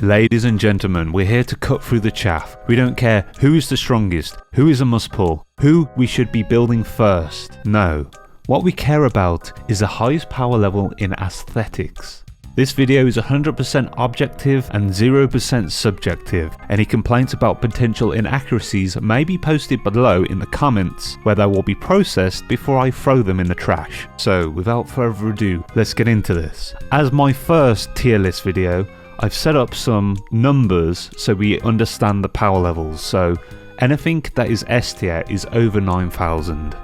Ladies and gentlemen, we're here to cut through the chaff. We don't care who is the strongest, who is a must pull, who we should be building first. No, what we care about is the highest power level in aesthetics. This video is 100% objective and 0% subjective. Any complaints about potential inaccuracies may be posted below in the comments, where they will be processed before I throw them in the trash. So without further ado, let's get into this. As my first tier list video, I've set up some numbers so we understand the power levels. So anything that is S tier is over 9,000.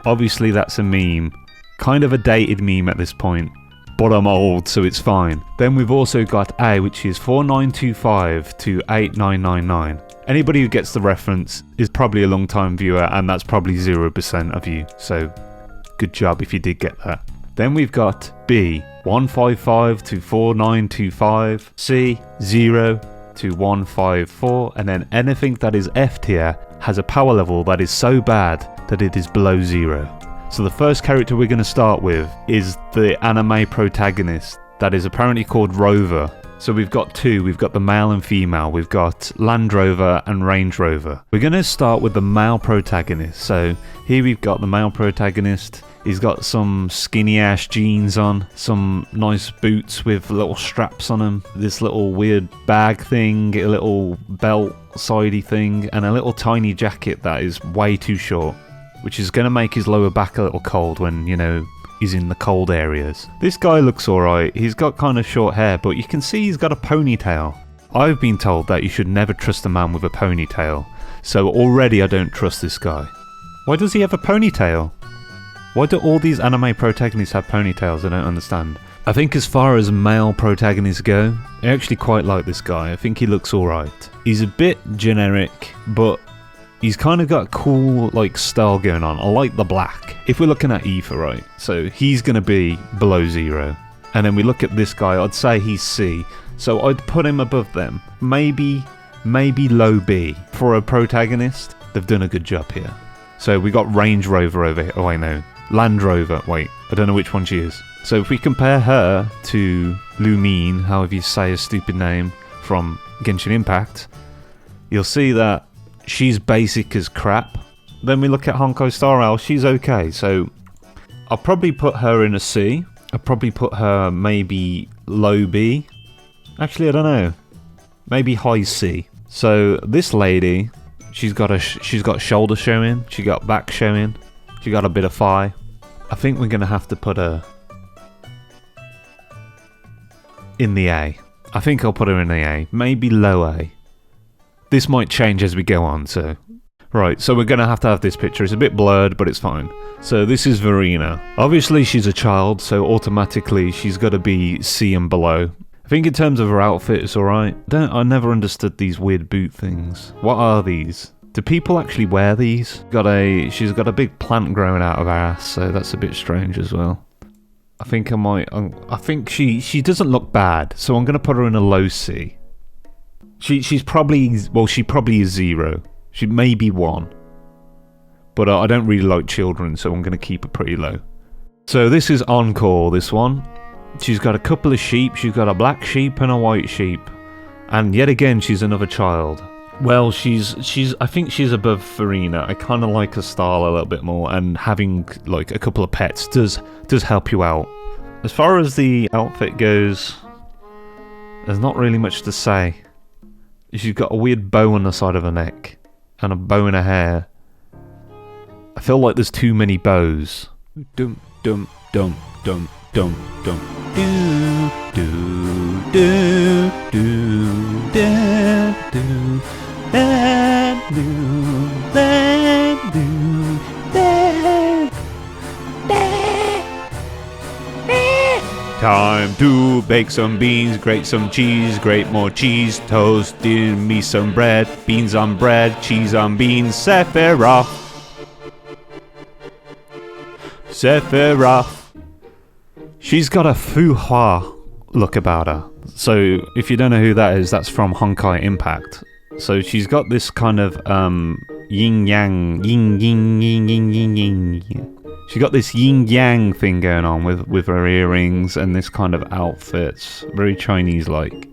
Obviously that's a meme, kind of a dated meme at this point, but I'm old so it's fine. Then we've also got A, which is 4925 to 8999. Anybody who gets the reference is probably a long time viewer, and that's probably 0% of you, so good job if you did get that. Then we've got B, 155 to 4925, C, 0 to 154, and then anything that is F tier has a power level that is so bad that it is below 0. So the first character we're going to start with is the anime protagonist that is apparently called Rover. So we've got two, we've got the male and female, we've got Land Rover and Range Rover. We're going to start with the male protagonist. So here we've got the male protagonist. He's got some skinny ass jeans on, some nice boots with little straps on them, this little weird bag thing, a little belt sidey thing, and a little tiny jacket that is way too short, which is going to make his lower back a little cold when, you know, he's in the cold areas. This guy looks alright. He's got kind of short hair, but you can see he's got a ponytail. I've been told that you should never trust a man with a ponytail, so already I don't trust this guy. Why does he have a ponytail? Why do all these anime protagonists have ponytails? I don't understand. I think as far as male protagonists go, I actually quite like this guy. I think he looks alright. He's a bit generic, but he's kind of got cool like style going on. I like the black. If we're looking at Aoife, right, so he's going to be below 0. And then we look at this guy, I'd say he's C. So I'd put him above them. Maybe low B. For a protagonist, they've done a good job here. So we got Range Rover over here. Oh, I know. Land Rover. Wait, I don't know which one she is. So if we compare her to Lumine, however you say a stupid name, from Genshin Impact, you'll see that she's basic as crap. Then we look at Honkai Star Rail, she's okay. So I'll probably put her in a C. I'll probably put her maybe low B. Actually, I don't know. Maybe high C. So this lady, she's got shoulder showing, she got back showing, she got a bit of thigh. I think we're gonna have to put her in the A. I think I'll put her in the A. Maybe low A. This might change as we go on, so... Right, so we're going to have this picture. It's a bit blurred, but it's fine. So this is Verena. Obviously she's a child, so automatically she's got to be C and below. I think in terms of her outfit, it's alright. I never understood these weird boot things. What are these? Do people actually wear these? She's got a big plant growing out of her ass, so that's a bit strange as well. I think I think she doesn't look bad, so I'm going to put her in a low C. She's probably, well, she probably is 0. She may be 1. But I don't really like children, so I'm going to keep her pretty low. So this is Encore, this one. She's got a couple of sheep. She's got a black sheep and a white sheep. And yet again, she's another child. Well, I think she's above Verena. I kind of like her style a little bit more, and having like a couple of pets does help you out. As far as the outfit goes, there's not really much to say. She's got a weird bow on the side of her neck and a bow in her hair. I feel like there's too many bows. Dum dum dum dum dum dum. Do do do do do do. Time to bake some beans, grate some cheese, grate more cheese, toast in me some bread, beans on bread, cheese on beans, SEPHIROTH. SEPHIROTH. She's got a foo-ha look about her. So if you don't know who that is, that's from Honkai Impact. So she's got this kind of yin-yang, yin-yin-yin-yin-yin-yin. She got this yin-yang thing going on with her earrings and this kind of outfit. Very Chinese-like.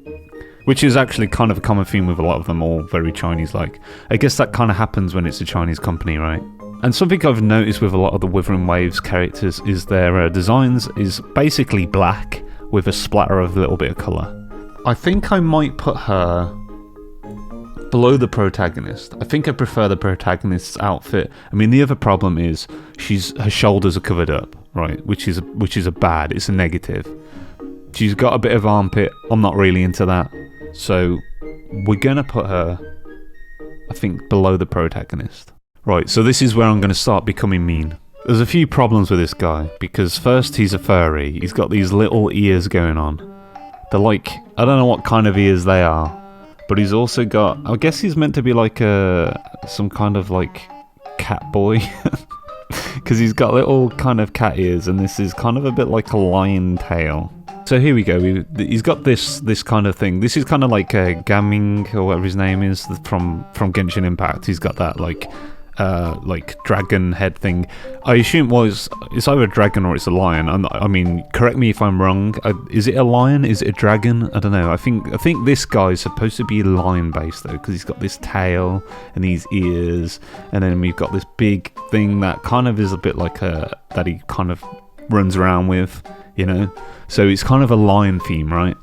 which is actually kind of a common theme with a lot of them, all very Chinese-like. I guess that kind of happens when it's a Chinese company, right? And something I've noticed with a lot of the Wuthering Waves characters is their designs is basically black with a splatter of a little bit of colour. I think I might put her below the protagonist. I think I prefer the protagonist's outfit. I mean, the other problem is her shoulders are covered up, right? Which is a bad. It's a negative. She's got a bit of armpit. I'm not really into that. So we're gonna put her, I think, below the protagonist. Right, so this is where I'm gonna start becoming mean. There's a few problems with this guy, because first, he's a furry. He's got these little ears going on. They're like, I don't know what kind of ears they are, but he's also got, I guess he's meant to be like some kind of like cat boy. Because he's got little kind of cat ears, and this is kind of a bit like a lion tail. So here we go. He's got this kind of thing. This is kind of like a Gaming or whatever his name is from Genshin Impact. He's got that like dragon head thing. I assume it's either a dragon or it's a lion. I mean, correct me if I'm wrong. Is it a lion? Is it a dragon? I don't know. I think this guy is supposed to be lion based though, because he's got this tail and these ears, and then we've got this big thing that kind of is a bit like that he kind of runs around with, you know. So it's kind of a lion theme, right?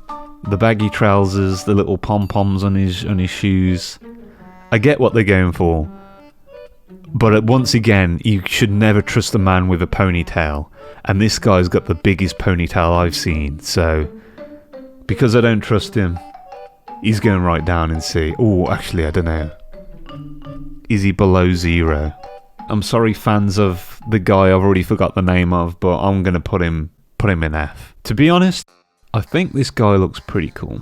The baggy trousers, the little pom-poms on his shoes. I get what they're going for. But once again, you should never trust a man with a ponytail. And this guy's got the biggest ponytail I've seen. So, because I don't trust him, he's going right down in C. Oh, actually, I don't know. Is he below 0? I'm sorry, fans of the guy I've already forgot the name of, but I'm going to put him in F. To be honest, I think this guy looks pretty cool.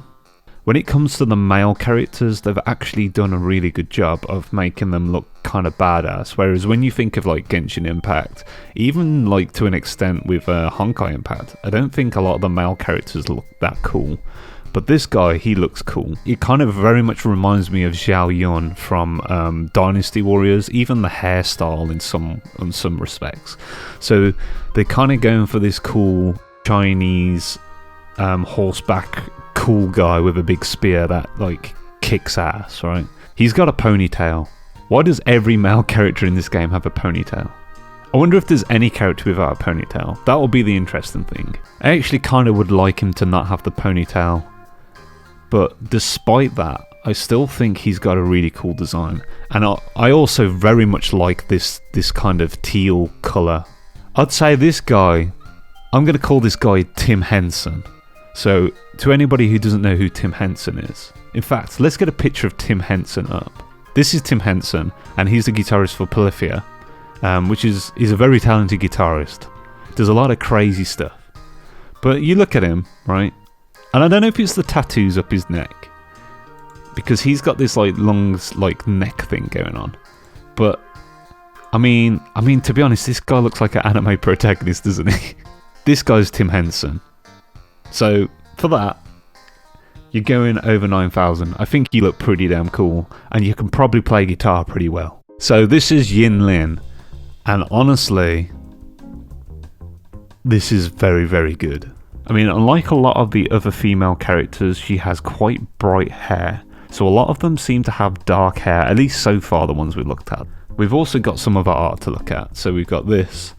When it comes to the male characters, they've actually done a really good job of making them look kind of badass. Whereas when you think of like Genshin Impact, even like to an extent with Honkai Impact, I don't think a lot of the male characters look that cool. But this guy, he looks cool. He kind of very much reminds me of Xiao Yun from Dynasty Warriors, even the hairstyle in some respects. So they're kind of going for this cool Chinese horseback cool guy with a big spear that like kicks ass, right? He's got a ponytail. Why does every male character in this game have a ponytail? I wonder if there's any character without a ponytail. That will be the interesting thing. I actually kind of would like him to not have the ponytail. But despite that, I still think he's got a really cool design. And I also very much like this kind of teal colour. I'd say this guy, I'm going to call this guy Tim Henson. So, to anybody who doesn't know who Tim Henson is, in fact, let's get a picture of Tim Henson up. This is Tim Henson, and he's the guitarist for Polyphia, he's a very talented guitarist. Does a lot of crazy stuff. But you look at him, right? And I don't know if it's the tattoos up his neck, because he's got this like long like neck thing going on. But I mean, to be honest, this guy looks like an anime protagonist, doesn't he? This guy's Tim Henson. So for that, you're going over 9,000. I think you look pretty damn cool, and you can probably play guitar pretty well. So this is Yin Lin, and honestly, this is very, very good. I mean, unlike a lot of the other female characters, she has quite bright hair. So a lot of them seem to have dark hair, at least so far the ones we've looked at. We've also got some other art to look at. So we've got this.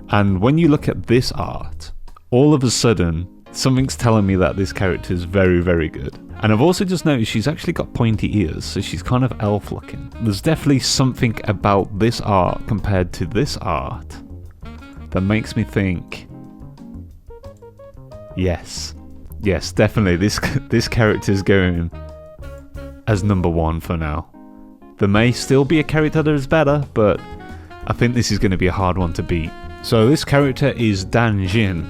And when you look at this art, all of a sudden, something's telling me that this character is very, very good. And I've also just noticed she's actually got pointy ears, so she's kind of elf looking. There's definitely something about this art compared to this art that makes me think, yes, definitely this character is going as number 1 for now. There may still be a character that is better, but I think this is going to be a hard one to beat. So this character is Dan Jin.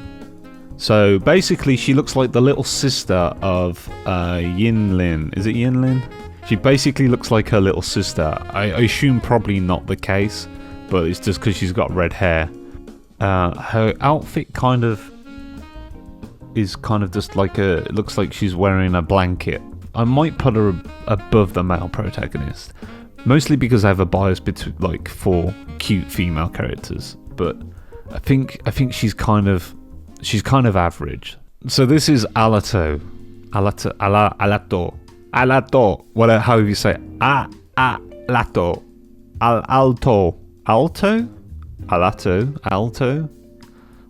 So basically she looks like the little sister of Yin Lin. Is it Yin Lin? She basically looks like her little sister. I assume probably not the case, but it's just because she's got red hair. Her outfit kind of just like it looks like she's wearing a blanket. I might put her above the male protagonist, mostly because I have a bias for cute female characters. But I think she's kind of average. So this is Alato. Alato. Whatever, however you say it. Alato. Alto.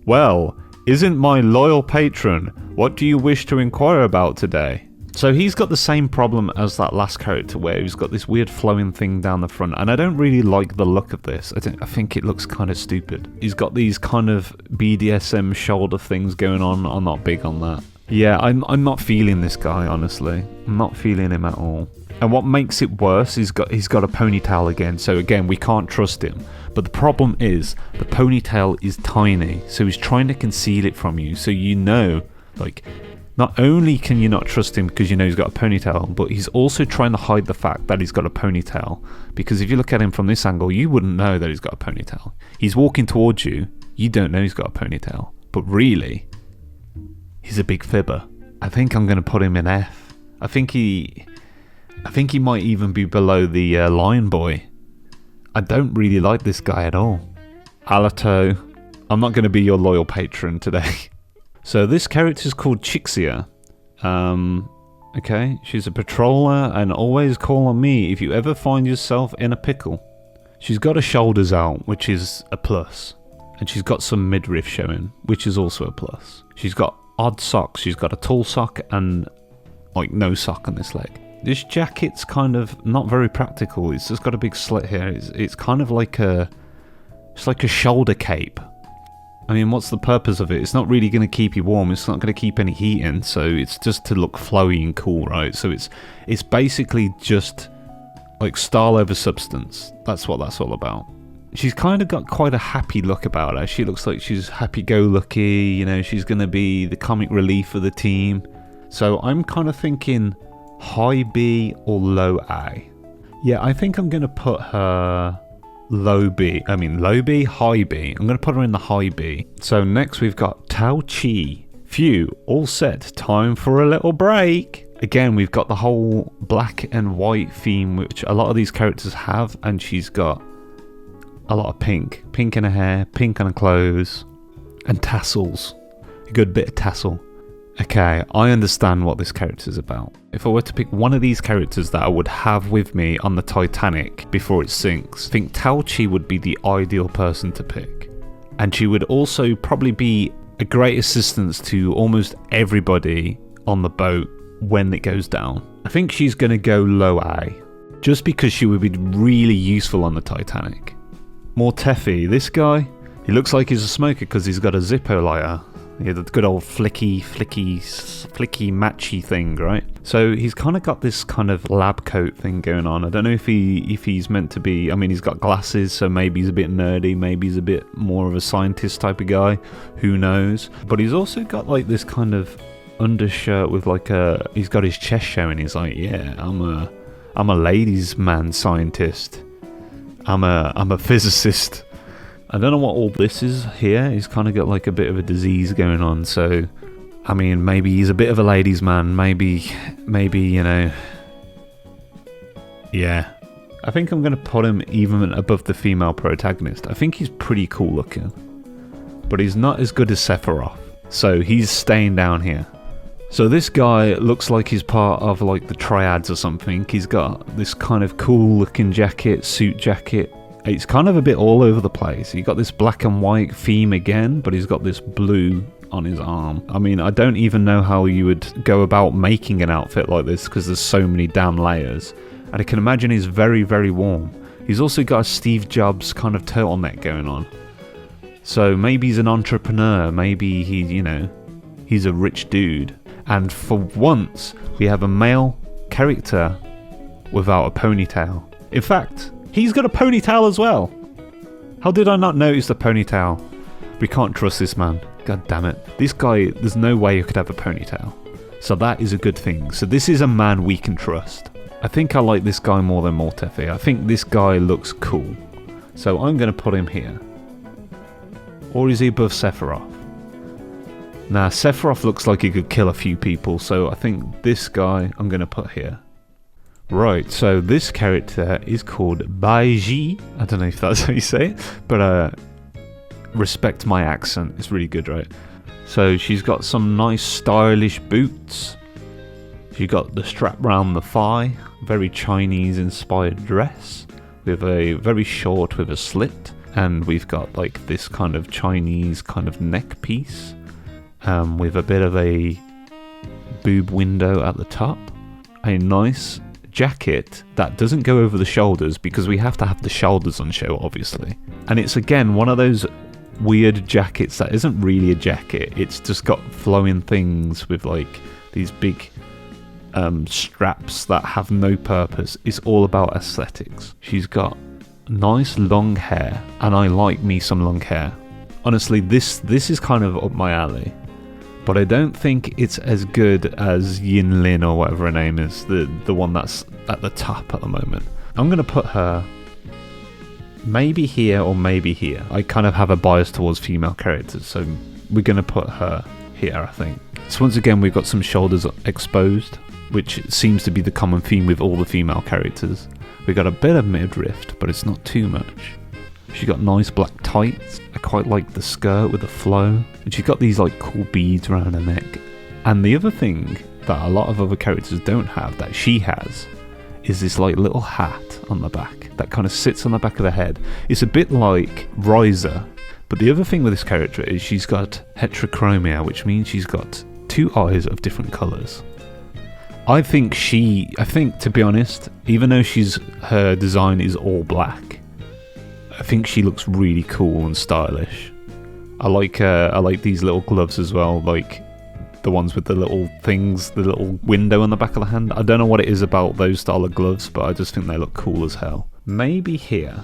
Well, isn't my loyal patron. What do you wish to inquire about today? So he's got the same problem as that last character where he's got this weird flowing thing down the front, and I don't really like the look of this. I think it looks kind of stupid. He's got these kind of BDSM shoulder things going on. I'm not big on that. Yeah, I'm not feeling this guy, honestly. I'm not feeling him at all. And what makes it worse, he's got a ponytail again, so again, we can't trust him. But the problem is, the ponytail is tiny, so he's trying to conceal it from you, so you know, like, not only can you not trust him because you know he's got a ponytail, but he's also trying to hide the fact that he's got a ponytail. Because if you look at him from this angle, you wouldn't know that he's got a ponytail. He's walking towards you, you don't know he's got a ponytail. But really, he's a big fibber. I think I'm going to put him in F. I think he might even be below the Lion Boy. I don't really like this guy at all. Alato, I'm not going to be your loyal patron today. So this character is called Chixia. Okay, she's a patroller and always call on me if you ever find yourself in a pickle. She's got her shoulders out, which is a plus. And she's got some midriff showing, which is also a plus. She's got odd socks. She's got a tall sock and like no sock on this leg. This jacket's kind of not very practical. It's just got a big slit here. It's kind of like it's like a shoulder cape. I mean, what's the purpose of it? It's not really going to keep you warm. It's not going to keep any heat in. So it's just to look flowy and cool, right? So it's basically just like style over substance. That's what that's all about. She's kind of got quite a happy look about her. She looks like she's happy-go-lucky. You know, she's going to be the comic relief of the team. So I'm kind of thinking high B or low A. Yeah, I think I'm going to put her low B, high B. I'm going to put her in the high B. So next we've got Tao Chi. Phew, all set. Time for a little break. Again, we've got the whole black and white theme, which a lot of these characters have, and she's got a lot of pink. Pink in her hair, pink on her clothes, and tassels. A good bit of tassel. Okay, I understand what this character is about. If I were to pick one of these characters that I would have with me on the Titanic before it sinks, I think Tao Chi would be the ideal person to pick. And she would also probably be a great assistance to almost everybody on the boat when it goes down. I think she's going to go low A, just because she would be really useful on the Titanic. More Teffy, this guy, he looks like he's a smoker because he's got a Zippo lighter. Yeah, the good old flicky matchy thing, right? So he's kind of got this kind of lab coat thing going on. I don't know if he's meant to be. I mean, he's got glasses, so maybe he's a bit nerdy. Maybe he's a bit more of a scientist type of guy. Who knows? But he's also got like this kind of undershirt with like he's got his chest showing. He's like, yeah, I'm a ladies' man scientist. I'm a physicist. I don't know what all this is here. He's kind of got like a bit of a disease going on. So, I mean, maybe he's a bit of a ladies' man. Maybe, you know. Yeah. I think I'm going to put him even above the female protagonist. I think he's pretty cool looking. But he's not as good as SEPHIROTH. So he's staying down here. So this guy looks like he's part of like the triads or something. He's got this kind of cool looking jacket, suit jacket. It's kind of a bit all over the place. He got this black and white theme again, but he's got this blue on his arm. I mean, I don't even know how you would go about making an outfit like this because there's so many damn layers. And I can imagine he's very, very warm. He's also got a Steve Jobs kind of turtleneck going on. So maybe he's an entrepreneur. Maybe he's a rich dude. And for once, we have a male character without a ponytail. In fact, he's got a ponytail as well. How did I not notice the ponytail? We can't trust this man. God damn it. This guy, there's no way he could have a ponytail. So that is a good thing. So this is a man we can trust. I think I like this guy more than Mortefi. I think this guy looks cool. So I'm going to put him here. Or is he above SEPHIROTH? Nah, SEPHIROTH looks like he could kill a few people. So I think this guy I'm going to put here. Right, so this character is called Baiji. I don't know if that's how you say it, but respect my accent. It's really good, right? So she's got some nice stylish boots. She got the strap round the thigh, very Chinese inspired dress, with a very short with a slit, and we've got like this kind of Chinese kind of neck piece, with a bit of a boob window at the top, a nice jacket that doesn't go over the shoulders because we have to have the shoulders on show obviously, and it's again one of those weird jackets that isn't really a jacket, it's just got flowing things with like these big straps that have no purpose. It's all about aesthetics. She's got nice long hair, and I like me some long hair. Honestly, this is kind of up my alley, but I don't think it's as good as Yin Lin or whatever her name is, the one that's at the top at the moment. I'm going to put her maybe here or maybe here. I kind of have a bias towards female characters, so we're going to put her here, I think. So once again, we've got some shoulders exposed, which seems to be the common theme with all the female characters. We got a bit of midriff, but it's not too much. She got nice black tights. I quite like the skirt with the flow. And she's got these like cool beads around her neck. And the other thing that a lot of other characters don't have, that she has, is this like little hat on the back that kind of sits on the back of the head. It's a bit like Riser. But the other thing with this character is she's got heterochromia, which means she's got two eyes of different colours. I think to be honest, even though her design is all black, I think she looks really cool and stylish. I like these little gloves as well, like the ones with the little things, the little window on the back of the hand. I don't know what it is about those style of gloves, but I just think they look cool as hell. Maybe here.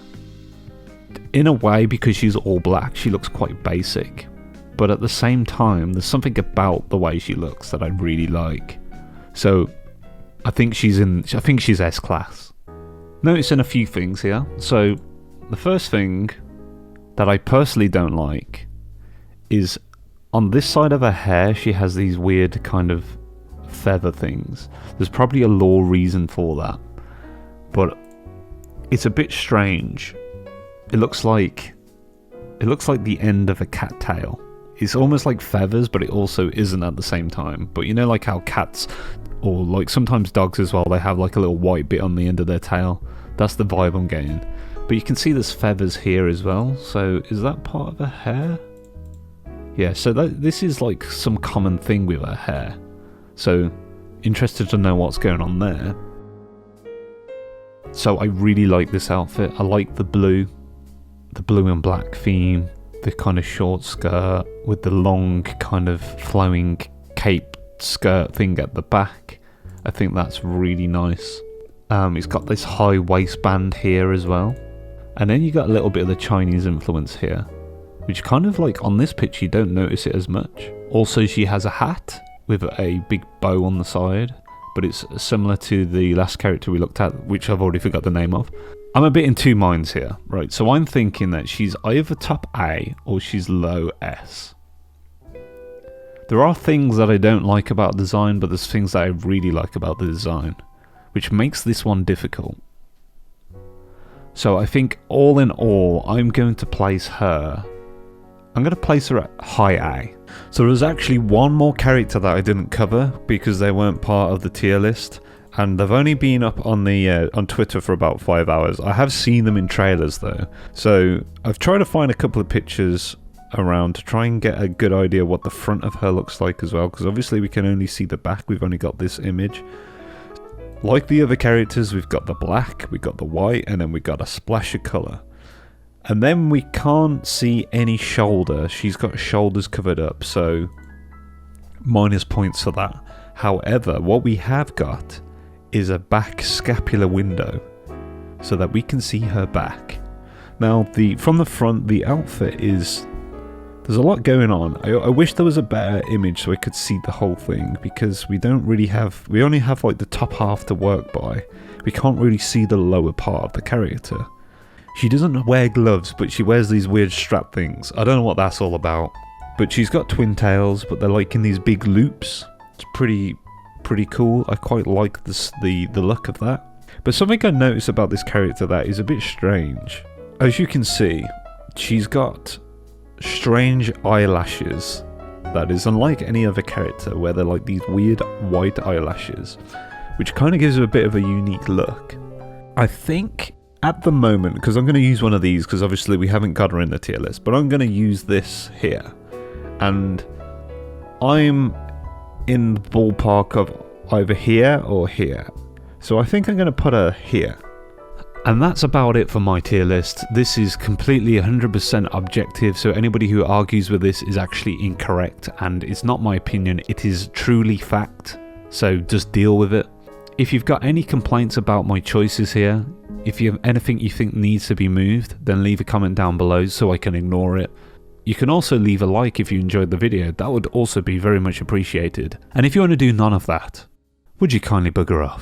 In a way, because she's all black, she looks quite basic. But at the same time, there's something about the way she looks that I really like. So I think she's S-class. Noticing a few things here. So the first thing that I personally don't like is on this side of her hair, she has these weird kind of feather things. There's probably a lore reason for that, but it's a bit strange. It looks like the end of a cat tail. It's almost like feathers, but it also isn't at the same time. But you know, like how cats, or like sometimes dogs as well, they have like a little white bit on the end of their tail. That's the vibe I'm getting. But you can see there's feathers here as well. So is that part of her hair? Yeah, so this is like some common thing with her hair. So interested to know what's going on there. So I really like this outfit. I like the blue and black theme, the kind of short skirt with the long kind of flowing cape skirt thing at the back. I think that's really nice. It's got this high waistband here as well. And then you got a little bit of the Chinese influence here, which kind of like on this picture you don't notice it as much. Also, she has a hat with a big bow on the side, but it's similar to the last character we looked at, which I've already forgot the name of. I'm a bit in two minds here, right? So I'm thinking that she's either top A or she's low S. There are things that I don't like about the design, but there's things that I really like about the design, which makes this one difficult. So I think all in all, I'm going to place her at high A. So there's actually one more character that I didn't cover because they weren't part of the tier list, and they've only been up on the on Twitter for about 5 hours. I have seen them in trailers though, so I've tried to find a couple of pictures around to try and get a good idea what the front of her looks like as well, because obviously we can only see the back, we've only got this image. Like the other characters, we've got the black, we've got the white, and then we've got a splash of colour. And then we can't see any shoulder. She's got shoulders covered up, so minus points for that. However, what we have got is a back scapular window so that we can see her back. Now, from the front, the outfit is... There's a lot going on. I wish there was a better image so I could see the whole thing, because we only have like the top half to work by. We can't really see the lower part of the character. She doesn't wear gloves, but she wears these weird strap things. I don't know what that's all about. But she's got twin tails, but they're like in these big loops. It's pretty cool. I quite like the look of that. But something I noticed about this character that is a bit strange. As you can see, she's got strange eyelashes that is unlike any other character, where they're like these weird white eyelashes, which kind of gives it a bit of a unique look. I think at the moment, because I'm going to use one of these, because obviously we haven't got her in the tier list, but I'm going to use this here, and I'm in the ballpark of either here or here, so I think I'm going to put her here. And that's about it for my tier list. This is completely 100% objective, so anybody who argues with this is actually incorrect, and it's not my opinion, it is truly fact, so just deal with it. If you've got any complaints about my choices here, if you have anything you think needs to be moved, then leave a comment down below so I can ignore it. You can also leave a like if you enjoyed the video, that would also be very much appreciated. And if you want to do none of that, would you kindly bugger off?